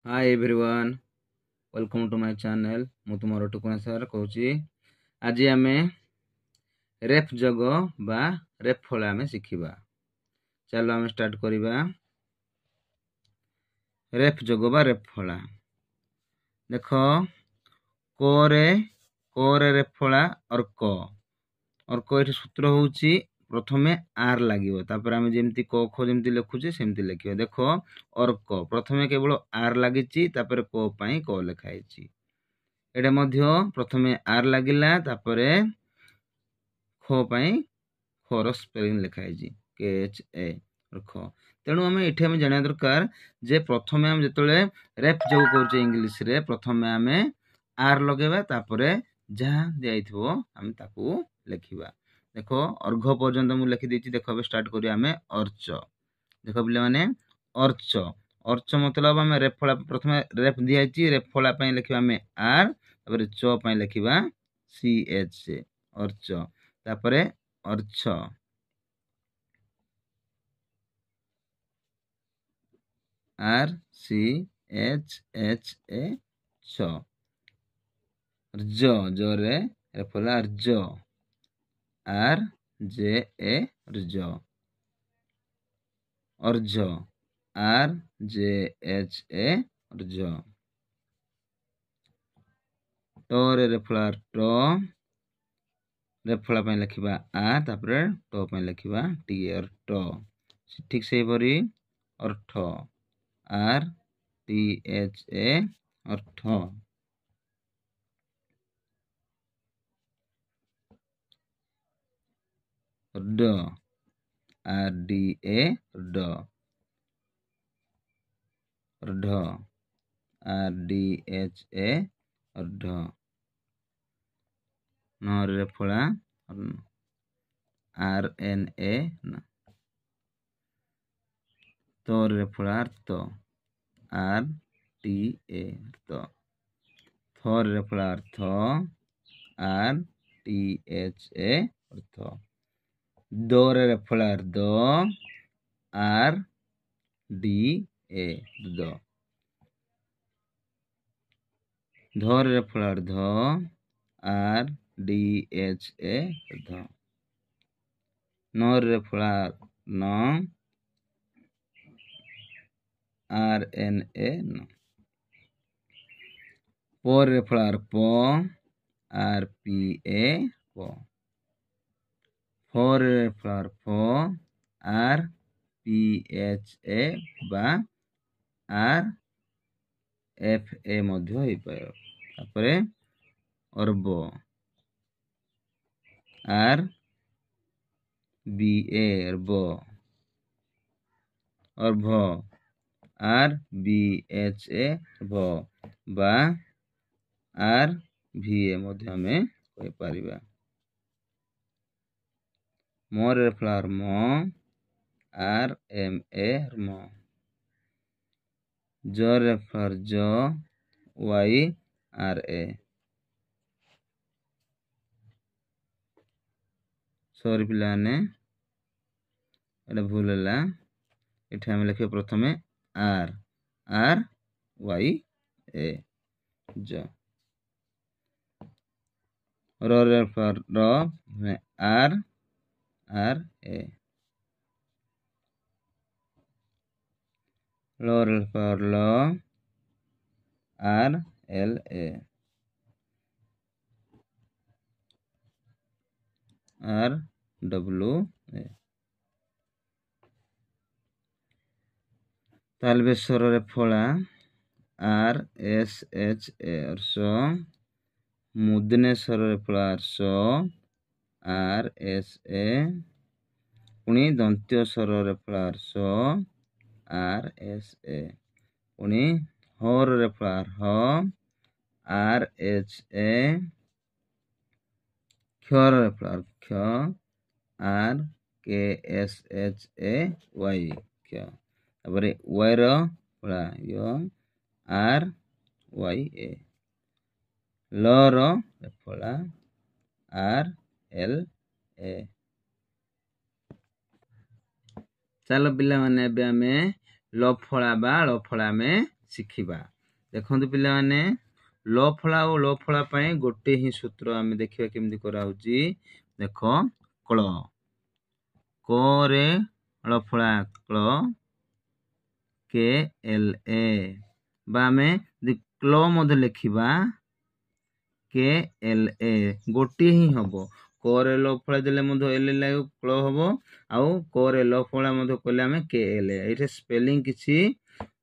Hi everyone welcome to my channel मु तुमर टुकुना sir कहूची आज आमे रेफ जग बा रेफ फल आमे शिखिबा। चलो आमे स्टार्ट करिबा। रेफ जग बा रेफ फला देखो कोरे रेफ फला और को एठी सूत्र होउची प्रथमे आर लागिवो तापर आमे जेमति क ख जेमति लिखुचे सेमति लिखियो। देखो अर्क प्रथमे केवल आर लागिची तापर को पई को लिखा हैची। एटा मध्य प्रथमे आर लागिला तापरे ख पई खर स्पेलिंग लिखा हैची के एच ए ख। तेणु आमे एठी आमे जानिया दरकार जे प्रथमे आमे जेतले रेफ जो करचे इंग्लिश रे प्रथमे आमे आर लगेबा तापरे जहा दियाइथबो आमे ताकू लिखिबा। देखो अर्घ पर्यंत मु लिखि देछि। देखो अब स्टार्ट करिया आमे अर्च। देखो पिले माने अर्च अर्च मतलब आमे रेफ फला प्रथमे रेफ दियाइछि रेफ फला पई लिखिबा आमे आर तापरे च पई लिखिबा सी एच अर्च तापरे अर्च आर सी एच एच ए छ ज जरे रेफला अर्ज आर जे ए अर्ज अर्ज आर जे एच ए अर्ज टोरे रेफला ट रेफला पई लिखिबा आ तापरे ट पई लिखिबा टी और ट ठीक से परी अर्थ आर टी एच ए अर्थ ड आर डी ए ड ढ आर डी एच ए ढ न रे फला आर एन ए तो रे फला तो आर टी ए तो थर रे फला थ आर टी एच ए अर्थ दोरे रे फला दो आर डी ए दो धर रे फला ध आर डी एच ए ध नर रे फला न आर एन ए न पर रे फला प आर पी ए प फोर रे फला फ आर पी एच ए बा आर एफ ए मध्य होई पायो। तापरे अर्ब आर बी ए अर्ब अर्भ आर बी एच ए भ बा आर भी ए मध्य हमें कहि पारिबा। मोर रे फ्लावर म आर एम ए म ज रे फ्लावर ज वाई आर ए सॉरी पिलाने एटा भूल होला एठी हम लिखे प्रथमे आर आर वाई ए ज र रे फ्लावर र आर आर ए ल रे फ्लावर ल R L A R W A तालबेश्वर रे फला आर एस एच ए अर्ष मुदनेश्वर रे फला अर्ष आर एस ए पुणी दंत्योश्वर रे फला अर्ष आर एस ए पुणी हर रे फला ह आर एच ए क्षर रे फला क्ष आर के एस एच ए वाई क्ष तापरे वाई रो फला यो आर वाई ए ल रो फला आर एल ए। चलो पिला माने बे हमें ल फला बा ल फला में ଶିଖିବା। ଦେଖନ୍ତୁ ପିଲାମାନେ ଲ ଫଳା ଓ ଲ ଫଳା ପାଇଁ ଗୋଟେ ହିଁ ସୂତ୍ର ଆମେ ଦେଖିବା କେମିତି କରାହଉଛି। ଦେଖ କ୍ଳ କ ରେ ଳ ଫଳା କ୍ଳ କେ ଏଲ ଏ ବା ଆମେ କ୍ଳ ମଧ୍ୟ ଲେଖିବା କେ ଏଲ ଏ ଗୋଟିଏ ହିଁ ହବ। କ ରେ ଲ ଫଳା ଦେଲେ ମଧ୍ୟ ଏଲ ଲାଗିବ କ୍ଳ ହବ ଆଉ କ ରେ ଲ ଫଳା ମଧ୍ୟ କଲେ ଆମେ କେ ଏଲ ଏ। ଏଇଟା ସ୍ପେଲିଂ କିଛି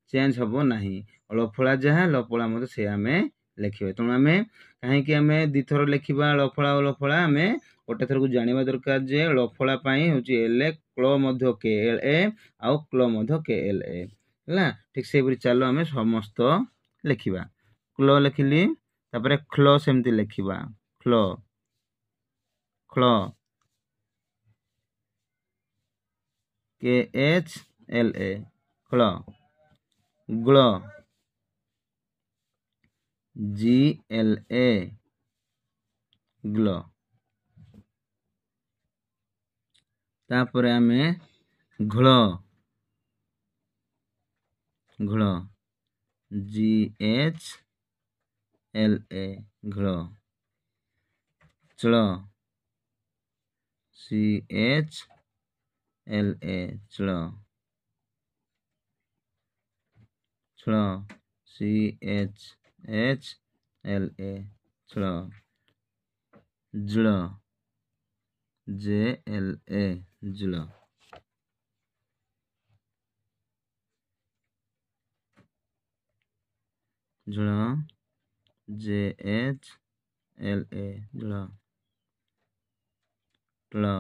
ଚେଞ୍ଜ ହବ ନାହିଁ। ଳ ଫଳା ଯାହା ଲ ଫଳା ମଧ୍ୟ ସେ ଆମେ ଲେଖିବା। ତେଣୁ ଆମେ କାହିଁକି ଆମେ ଦିଥର ଲେଖିବା ଳ ଫଳା ଓ ଲ ଫଳା ଆମେ ଗୋଟେ ଥରକୁ ଜାଣିବା ଦରକାର ଯେ ଳ ଫଳା ପାଇଁ ହଉଛି ଏଲ ଏ କ୍ଳ ମଧ୍ୟ କେ ଏଲ ଏ ଆଉ କ୍ଳ ମଧ୍ୟ କେ ଏଲ ଏ ହେଲା। ଠିକ ସେଇପରି ଚାଲ ଆମେ ସମସ୍ତ ଲେଖିବା। କ୍ଳ ଲେଖିଲି ତାପରେ ଖ୍ଲ ସେମିତି ଲେଖିବା ଖ୍ଲ ଖ୍ଳ କେ ଏଚ ଏଲ ଏ ଖ୍ଳ ଗ୍ଳ ଜି ଏଲ ଏ ଗ୍ଳ। ତାପରେ ଆମେ ଘ୍ଳ ଘ୍ଳ ଜି ଏଚ ଏଲ ଏ ଘ୍ଳ ଚ୍ଳ ସି ଏଚ ଏଲ ଏ ଚ୍ଳ ଚ୍ଳ C H H L A ଚ୍ଳ ଜ୍ଳ ଜେ ଏଲ ଏ ଜ୍ଳ ଜ୍ଳ ଜେ ଏଚ ଏଲ ଏ ଜ୍ଳ ଟ୍ଳ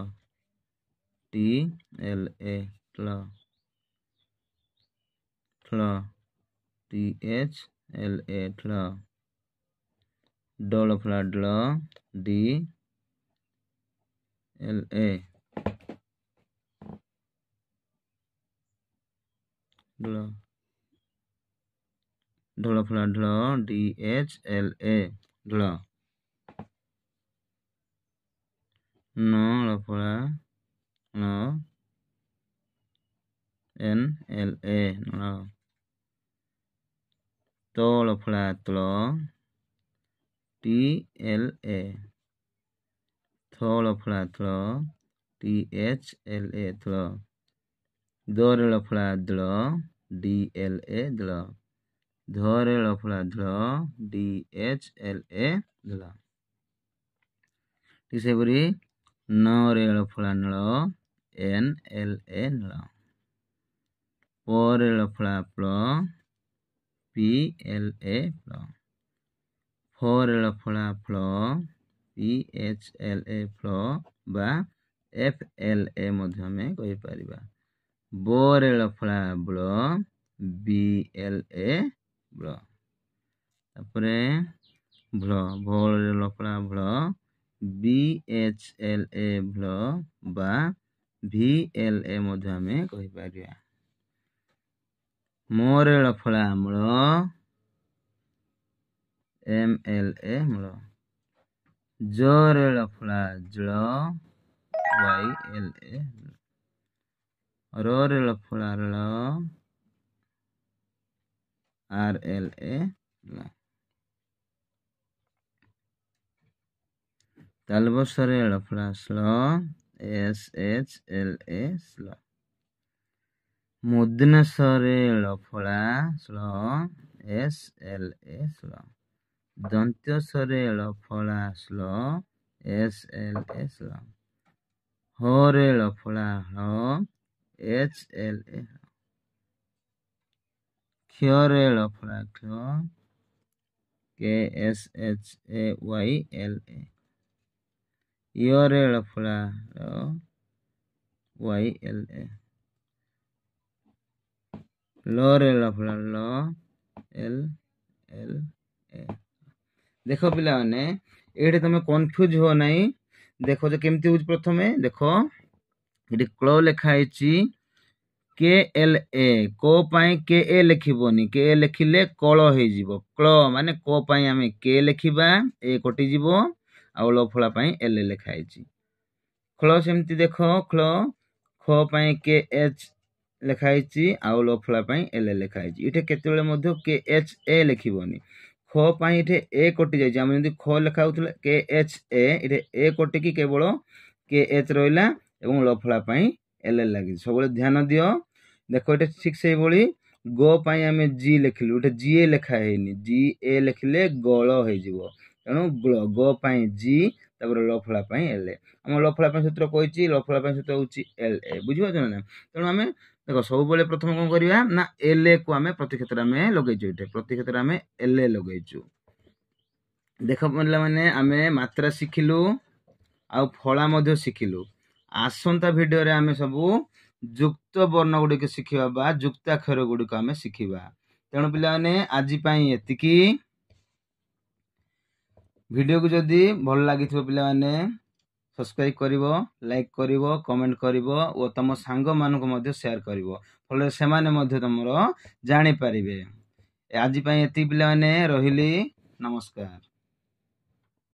ଟି ଏଲ ଏ ଟ୍ଳ ଟ୍ଳ ଟି ଏଚ ଏଲ ଏ ଟ୍ଳ ଡ ଳ ଫଳା ଡ୍ଳ ଡି एल ए ढोल फला ढोल डी एच एल ए ढोल न फला न एन एल ए न तोल फला तल टी एल ए थोल फला थल टी एच एल ए थल दरेल फला दल डी एल ए दल धरेल फला दल डी एच एल ए दल। ठीक से बरी नरेल फला नल एन एल ए नल परेल फला प्ल पी एल ए प्ल फरेल फला फ्ल पी एच एल ए फ्ल बा एफ एल ए मध्य में कहि परिबा। बोरेल फला ब्ल बी एल ए ब्ल तापरे ब्ल भोरेल फला ब्ल बी एच एल ए ब्ल बा भी एल ए मध्य में कहि परिबा। मोरेल फला म्ल एम एल ए म्ल जोरेल फला ज्ल वाई एल ए रोरेल फला ल आर एल ए तालबसरेल फला स्ल एस एच एल ए स्ल मुद्नसरेल फला स्ल एस एल ए स्ल दंत्यसरेल फला स्ल एस एल ए स्ल हरेल फला ह एच एल ए क्षरेल फला क्ष K S H A Y L A यरेल फला वाई एल ए लोरेल फला ल एल एल ए। देख पिला माने एठे तमे कंफ्यूज हो नाही। देखो जे केमती होच प्रथमे देखो एठी क्ल लेखा आइची के एल ए को पाई के ए लिखिबोनी के ए लिखिले कळ हे जिवो क्ल माने को पाई हमें के लिखिबा ए कटि जिवो आ ल फला पाई एल लेखा आइची। क्ल सेमती देखो क्ल ख पाई के एच ଲେଖାହେଇଛି ଆଉ ଲ ଫଳା ପାଇଁ ଏଲ ଲେଖା ହେଇଛି। ଏଠି କେତେବେଳେ ମଧ୍ୟ କେ ଏଚ୍ ଏ ଲେଖିବନି। ଖ ପାଇଁ ଏଠି ଏ କଟି ଯାଇଛି। ଆମେ ଯେମିତି ଖ ଲେଖା ହଉଥିଲା କେ ଏଚ୍ ଏ, ଏଠି ଏ କଟିକି କେବଳ କେ ଏଚ୍ ରହିଲା ଏବଂ ଲ ଫଳା ପାଇଁ ଏଲ ଲାଗିଛି। ସବୁବେଳେ ଧ୍ୟାନ ଦିଅ। ଦେଖ ଏଠି ଠିକ ସେଇଭଳି ଗ ପାଇଁ ଆମେ ଜି ଲେଖିଲୁ, ଏଠି ଜି ଏ ଲେଖା ହେଇନି, ଜି ଏ ଲେଖିଲେ ଗଳ ହେଇଯିବ। ତେଣୁ ଗ ପାଇଁ ଜି, ତାପରେ ଲ ଫଳା ପାଇଁ ଏଲ। ଆମ ଲ ଫଳା ପାଇଁ ସୂତ୍ର କହିଛି, ଲ ଫଳା ପାଇଁ ସୂତ୍ର ହଉଛି ଏଲ ଏ। ବୁଝିପାରୁଛ ନା? ତେଣୁ ଆମେ ଦେଖ ସବୁବେଳେ ପ୍ରଥମେ କଣ କରିବା ନା ଏଲ ଏ କୁ ଆମେ ପ୍ରତି କ୍ଷେତ୍ରରେ ଆମେ ଲଗେଇଛୁ। ଏଠି ପ୍ରତି କ୍ଷେତ୍ରରେ ଆମେ ଏଲ ଏ ଲଗେଇଛୁ। ଦେଖ ପିଲାମାନେ ଆମେ ମାତ୍ରା ଶିଖିଲୁ ଆଉ ଫଳା ମଧ୍ୟ ଶିଖିଲୁ। ଆସନ୍ତା ଭିଡିଓରେ ଆମେ ସବୁ ଯୁକ୍ତ ବର୍ଣ୍ଣ ଗୁଡ଼ିକ ଶିଖିବା ବା ଯୁକ୍ତାକ୍ଷର ଗୁଡ଼ିକ ଆମେ ଶିଖିବା। ତେଣୁ ପିଲାମାନେ ଆଜି ପାଇଁ ଏତିକି। ଭିଡିଓକୁ ଯଦି ଭଲ ଲାଗିଥିବ ପିଲାମାନେ ସବସ୍କ୍ରାଇବ କରିବ, ଲାଇକ୍ କରିବ, କମେଣ୍ଟ କରିବ ଓ ତମ ସାଙ୍ଗମାନଙ୍କୁ ମଧ୍ୟ ସେୟାର କରିବ, ଫଳରେ ସେମାନେ ମଧ୍ୟ ତମର ଜାଣିପାରିବେ। ଆଜି ପାଇଁ ଏତିକି ପିଲାମାନେ, ରହିଲି, ନମସ୍କାର।